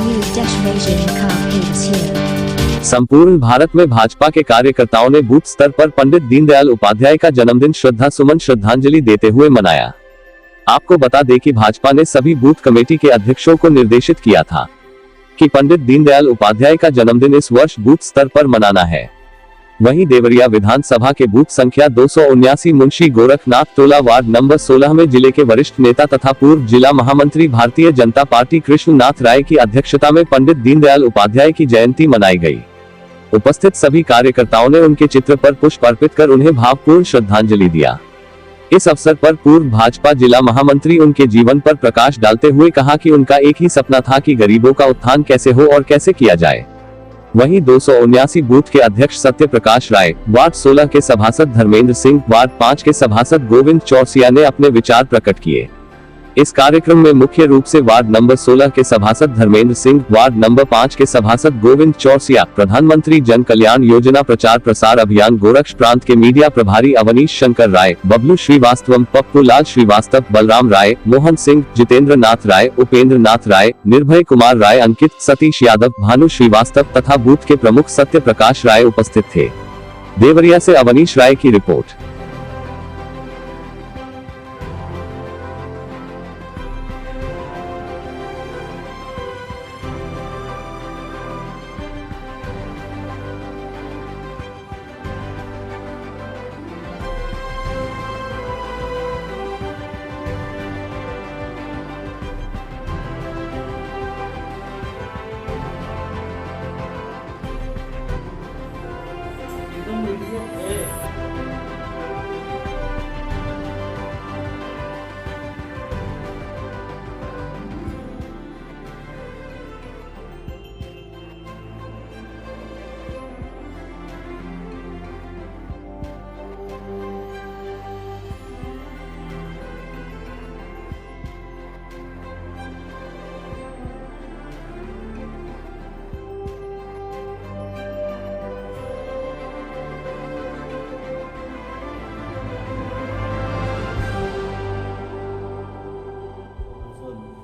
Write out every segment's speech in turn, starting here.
Beijing Campus here. संपूर्ण भारत में भाजपा के कार्यकर्ताओं ने बूथ स्तर पर पंडित दीनदयाल उपाध्याय का जन्मदिन श्रद्धा सुमन श्रद्धांजलि देते हुए मनाया। आपको बता दें कि भाजपा ने सभी बूथ कमेटी के अध्यक्षों को निर्देशित किया था कि पंडित दीनदयाल उपाध्याय का जन्मदिन इस वर्ष बूथ स्तर पर मनाना है। वहीं देवरिया विधानसभा के बूथ संख्या 279 मुंशी गोरखनाथ टोला वार्ड नंबर 16 में जिले के वरिष्ठ नेता तथा पूर्व जिला महामंत्री भारतीय जनता पार्टी कृष्णनाथ राय की अध्यक्षता में पंडित दीनदयाल उपाध्याय की जयंती मनाई गई। उपस्थित सभी कार्यकर्ताओं ने उनके चित्र पर पुष्प अर्पित कर उन्हें भावपूर्ण श्रद्धांजलि दिया। इस अवसर पर पूर्व भाजपा जिला महामंत्री उनके जीवन पर प्रकाश डालते हुए कहा कि उनका एक ही सपना था कि गरीबों का उत्थान कैसे हो और कैसे किया जाए। वहीं 279 बूथ के अध्यक्ष सत्य प्रकाश राय, वार्ड 16 के सभासद धर्मेंद्र सिंह, वार्ड 5 के सभासद गोविंद चौरसिया ने अपने विचार प्रकट किए। इस कार्यक्रम में मुख्य रूप से वार्ड नंबर 16 के सभासद धर्मेंद्र सिंह, वार्ड नंबर 5 के सभासद गोविंद चौरसिया, प्रधानमंत्री जन कल्याण योजना प्रचार प्रसार अभियान गोरक्ष प्रांत के मीडिया प्रभारी अवनीश शंकर राय, बबलू श्रीवास्तव, पप्पू लाल श्रीवास्तव, बलराम राय, मोहन सिंह, जितेंद्र नाथ राय, उपेंद्र नाथ राय, निर्भय कुमार राय, अंकित, सतीश यादव, भानु श्रीवास्तव तथा बूथ के प्रमुख सत्य प्रकाश राय उपस्थित थे। देवरिया से अवनीश राय की रिपोर्ट।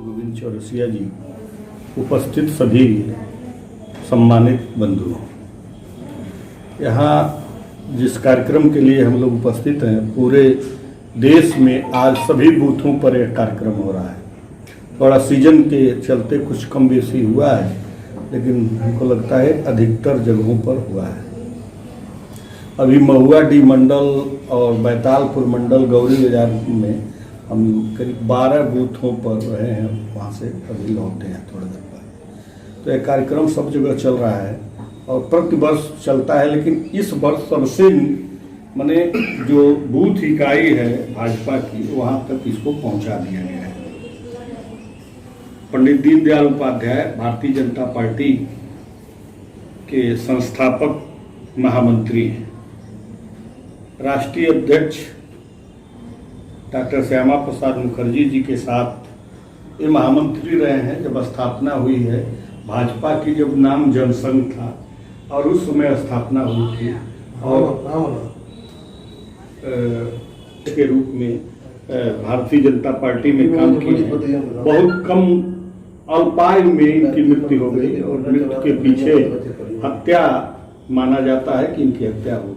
गोविंद चौरसिया जी, उपस्थित सभी सम्मानित बंधु, यहाँ जिस कार्यक्रम के लिए हम लोग उपस्थित हैं, पूरे देश में आज सभी बूथों पर यह कार्यक्रम हो रहा है। थोड़ा सीजन के चलते कुछ कम बेसी हुआ है, लेकिन हमको लगता है अधिकतर जगहों पर हुआ है। अभी महुआ डी मंडल और बैतालपुर मंडल गौरी बाजार में हम करीब 12 बूथों पर रहे हैं, वहाँ से अभी लौटे हैं थोड़ी देर पहले। तो यह कार्यक्रम सब जगह चल रहा है और प्रति वर्ष चलता है, लेकिन इस वर्ष सबसे माने जो बूथ इकाई है भाजपा की, वहाँ तक इसको पहुँचा दिया गया है। पंडित दीनदयाल उपाध्याय भारतीय जनता पार्टी के संस्थापक महामंत्री हैं। राष्ट्रीय अध्यक्ष डॉक्टर श्यामा प्रसाद मुखर्जी जी के साथ ये महामंत्री रहे हैं। जब स्थापना हुई है भाजपा की, जब नाम जनसंघ था और उस समय स्थापना हुई थी, और के रूप में भारतीय जनता पार्टी में काम किए। बहुत कम अल्पायु में इनकी मृत्यु हो गई और मृत्यु के पीछे हत्या माना जाता है कि इनकी हत्या हो गई।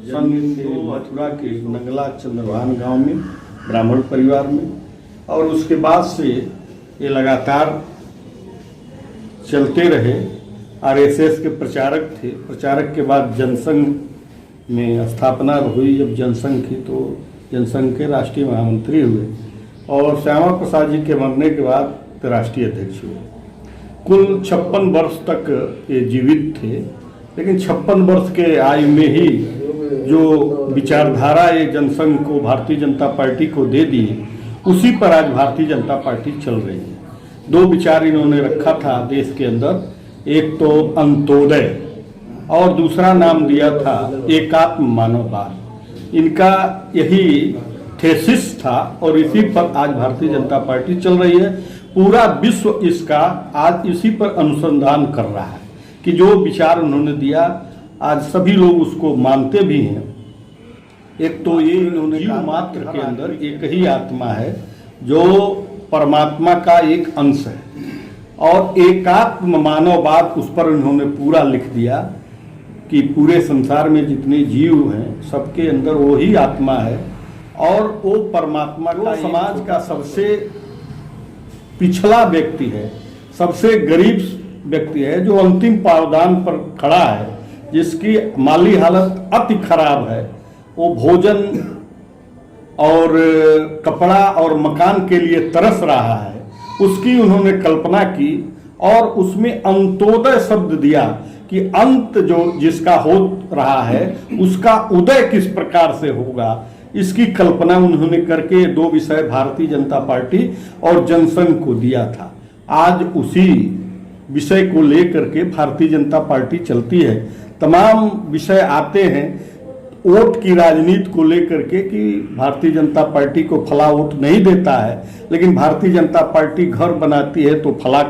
मथुरा के नंगला चंद्रभान गांव में ब्राह्मण परिवार में, और उसके बाद से ये लगातार चलते रहे। आरएसएस के प्रचारक थे। प्रचारक के बाद जनसंघ में स्थापना हुई। जब जनसंघ की तो जनसंघ के राष्ट्रीय महामंत्री हुए और श्यामा प्रसाद जी के मरने के बाद राष्ट्रीय अध्यक्ष हुए। कुल 56 वर्ष तक ये जीवित थे, लेकिन 56 वर्ष के आयु में ही जो विचारधारा ये जनसंघ को, भारतीय जनता पार्टी को दे दी, उसी पर आज भारतीय जनता पार्टी चल रही है। 2 विचार इन्होंने रखा था देश के अंदर, एक तो अंत्योदय और दूसरा नाम दिया था एकात्म मानववाद। इनका यही थेसिस था और इसी पर आज भारतीय जनता पार्टी चल रही है। पूरा विश्व इसका आज इसी पर अनुसंधान कर रहा है कि जो विचार उन्होंने दिया आज सभी लोग उसको मानते भी हैं। एक तो ये इन्होंने जीव मात्र के अंदर एक ही आत्मा है जो परमात्मा का एक अंश है। और एकात्म मानववाद उस पर उन्होंने पूरा लिख दिया कि पूरे संसार में जितने जीव हैं सबके अंदर वो ही आत्मा है और वो परमात्मा का समाज का सबसे पिछड़ा व्यक्ति है, सबसे गरीब व्यक्ति है, जो अंतिम पावदान पर खड़ा है, जिसकी माली हालत अति खराब है। वो भोजन और कपड़ा और मकान के लिए तरस रहा है। उसकी उन्होंने कल्पना की और उसमें अंत्योदय शब्द दिया कि अंत जो जिसका हो रहा है उसका उदय किस प्रकार से होगा। इसकी कल्पना उन्होंने करके 2 विषय भारतीय जनता पार्टी और जनसंघ को दिया था। आज उसी विषय को लेकर के भारतीय जनता पार्टी चलती है। तमाम विषय आते हैं वोट की राजनीति को लेकर के कि भारतीय जनता पार्टी को फला वोट नहीं देता है, लेकिन भारतीय जनता पार्टी घर बनाती है तो फला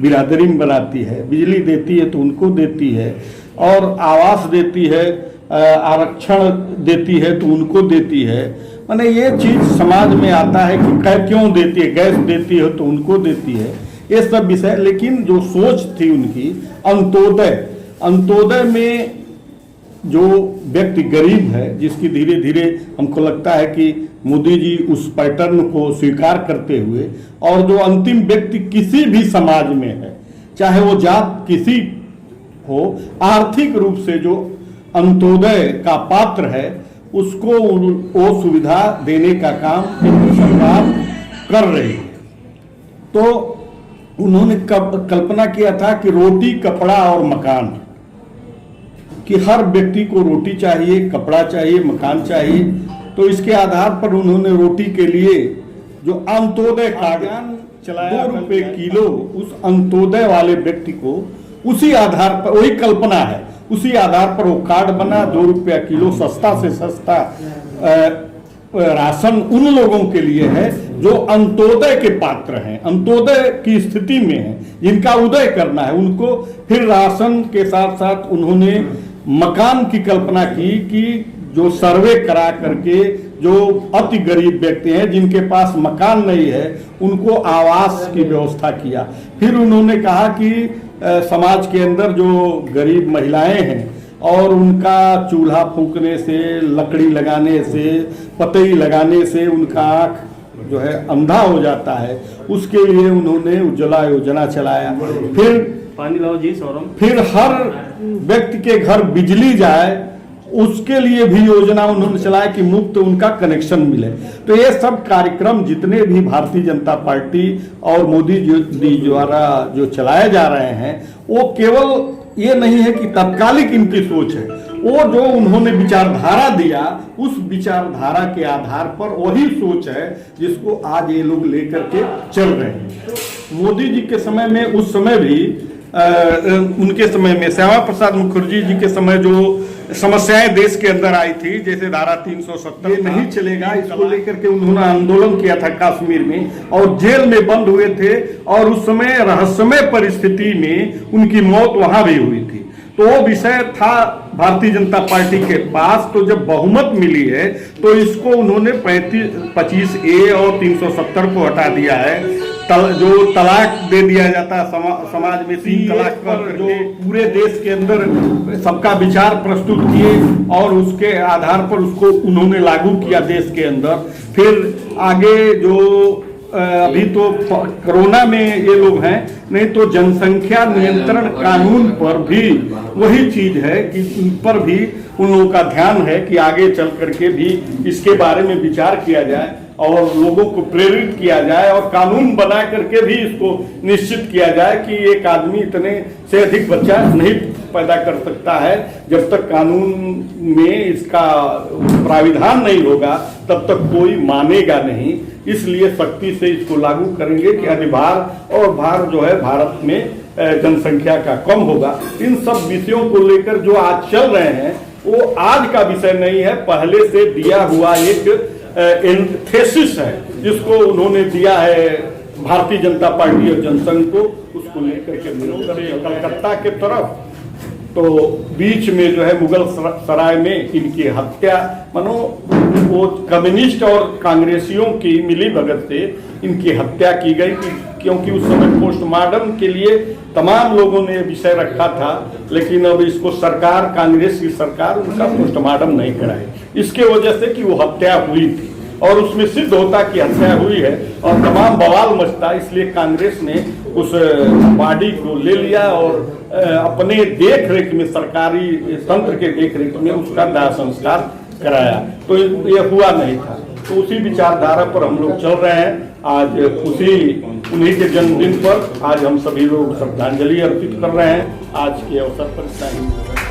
बिरादरी में बनाती है, बिजली देती है तो उनको देती है, और आवास देती है, आरक्षण देती है तो उनको देती है। माने ये चीज समाज में आता है कि क्यों देती है, गैस देती है तो उनको देती है, ये सब विषय। लेकिन जो सोच थी उनकी अंत्योदय में जो व्यक्ति गरीब है, जिसकी धीरे धीरे हमको लगता है कि मोदी जी उस पैटर्न को स्वीकार करते हुए, और जो अंतिम व्यक्ति किसी भी समाज में है, चाहे वो जात किसी हो, आर्थिक रूप से जो अंत्योदय का पात्र है उसको वो सुविधा देने का काम केंद्र सरकार कर रही है। तो उन्होंने कल्पना किया था कि रोटी, कपड़ा और मकान, कि हर व्यक्ति को रोटी चाहिए, कपड़ा चाहिए, मकान चाहिए। तो इसके आधार पर उन्होंने रोटी के लिए जो अंत्योदय कार्ड चलाया, 2 रुपये किलो, उस अंत्योदय वाले व्यक्ति को उसी आधार पर, वही कल्पना है, उसी आधार पर वो कार्ड बना। 2 रुपया किलो सस्ता से सस्ता राशन उन लोगों के लिए है जो अंत्योदय के पात्र हैं, अंत्योदय की स्थिति में हैं, जिनका उदय करना है उनको। फिर राशन के साथ साथ उन्होंने मकान की कल्पना की कि जो सर्वे करा करके जो अति गरीब व्यक्ति हैं, जिनके पास मकान नहीं है, उनको आवास की व्यवस्था किया। फिर उन्होंने कहा कि समाज के अंदर जो गरीब महिलाएं हैं और उनका चूल्हा फूंकने से, लकड़ी लगाने से, पतई लगाने से उनका आँख जो है अंधा हो जाता है, उसके लिए उन्होंने उज्ज्वला योजना चलाया। फिर पानी लाओ जी सौरम। फिर हर व्यक्ति के घर बिजली जाए, उसके लिए भी योजना उन्होंने चलाया कि मुफ्त उनका कनेक्शन मिले। तो ये सब कार्यक्रम जितने भी भारतीय जनता पार्टी और मोदी जी द्वारा जो चलाए जा रहे हैं, वो केवल ये नहीं है कि तत्कालिक इनकी सोच है, वो जो उन्होंने विचारधारा दिया, उस विचारधारा के आधार पर वही सोच है जिसको आज ये लोग लेकर के चल रहे हैं। मोदी जी के समय में, उस समय भी उनके समय में श्यामा प्रसाद मुखर्जी जी के समय जो समस्याएं देश के अंदर आई थी, जैसे धारा 370 नहीं चलेगा, इसको लेकर के उन्होंने आंदोलन किया था कश्मीर में, और जेल में बंद हुए थे, और उस समय रहस्यमय परिस्थिति में उनकी मौत वहां भी हुई थी। तो वो विषय था भारतीय जनता पार्टी के पास। तो जब बहुमत मिली है तो इसको उन्होंने 25A और 370 को हटा दिया है। जो तलाक दे दिया जाता है समाज में, 3 तलाक पर जो पूरे देश के अंदर सबका विचार प्रस्तुत किए और उसके आधार पर उसको उन्होंने लागू किया देश के अंदर। फिर आगे जो अभी तो कोरोना में ये लोग हैं, नहीं तो जनसंख्या नियंत्रण कानून पर भी वही चीज है कि इन पर भी उन लोगों का ध्यान है कि आगे चल करके भी इसके बारे में विचार किया जाए और लोगों को प्रेरित किया जाए और कानून बना करके भी इसको निश्चित किया जाए कि एक आदमी इतने से अधिक बच्चा नहीं पैदा कर सकता है। जब तक कानून में इसका प्राविधान नहीं होगा तब तक कोई मानेगा नहीं। इसलिए सख्ती से इसको लागू करेंगे कि अधिभार और भार जो है भारत में जनसंख्या का कम होगा। इन सब विषयों को लेकर जो आज चल रहे हैं वो आज का विषय नहीं है, पहले से दिया हुआ एक थेसिस है जिसको उन्होंने दिया है भारतीय जनता पार्टी और जनसंघ को। उसको लेकर के कलकत्ता के तरफ तो बीच में जो है मुगल सराय में इनकी हत्या, मानो वो कम्युनिस्ट और कांग्रेसियों की मिली भगत से इनकी हत्या की गई क्योंकि उस समय पोस्टमार्टम के लिए तमाम लोगों ने विषय रखा था, लेकिन अब इसको सरकार, कांग्रेस की सरकार उनका पोस्टमार्टम नहीं कराई। इसके वजह से कि वो हत्या हुई थी और उसमें सिद्ध होता कि हत्या हुई है और तमाम बवाल मचता, इसलिए कांग्रेस ने उस बॉडी को ले लिया और अपने देख रेख में, सरकारी तंत्र के देख रेख में उसका दाह संस्कार कराया। तो ये हुआ नहीं था। तो उसी विचारधारा पर हम लोग चल रहे हैं। आज उन्हीं के जन्मदिन पर आज हम सभी लोग श्रद्धांजलि अर्पित कर रहे हैं। आज के अवसर पर इतना ही।